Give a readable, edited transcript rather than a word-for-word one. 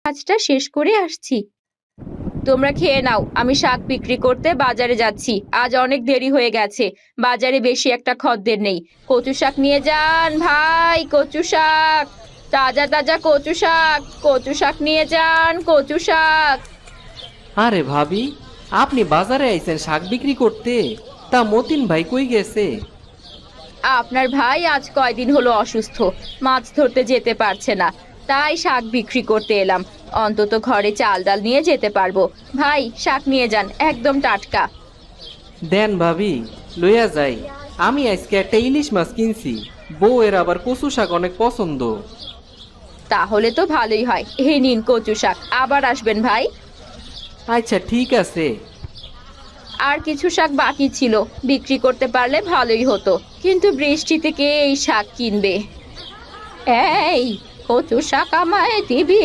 কাজটা শেষ করে আসছি। তোমরা খেয়ে নাও, আমি শাক বিক্রি করতে বাজারে যাচ্ছি। আজ অনেক দেরি হয়ে গেছে, বাজারে বেশি একটা খদ্দের নেই। কচু শাক নিয়ে যান ভাই, কচু শাক, তাজা তাজা কচু শাক, কচু শাক নিয়ে যান, কচু শাক। আরে ভাবি, আপনি বাজারে আইছেন শাক বিক্রি করতে? তা মতিন ভাই কই গেছে? আপনার ভাই আজ কয়দিন হলো অসুস্থ, মাছ ধরতে যেতে পারছে না, তাই শাক বিক্রি করতে এলাম। অন্তত ঘরে চাল ডাল নিয়ে যেতে পারবো। ভাই শাক নিয়ে যান, একদম টাটকা। দেন ভাবি, লইয়া যাই। আমি আজকে একটা ইলিশ মাছ কিনছি, বউয়ের আবার কচু শাক অনেক পছন্দ। তাহলে তো ভালোই হয়, এই নিন কচু শাক, আবার আসবেন ভাই। আচ্ছা ঠিক আছে। আর কিছু শাক বাকি ছিল, বিক্রি করতে পারলে ভালোই হতো, কিন্তু বৃষ্টিতে কে এই শাক কিনবে। এই কচু শাক আমায় দিবি?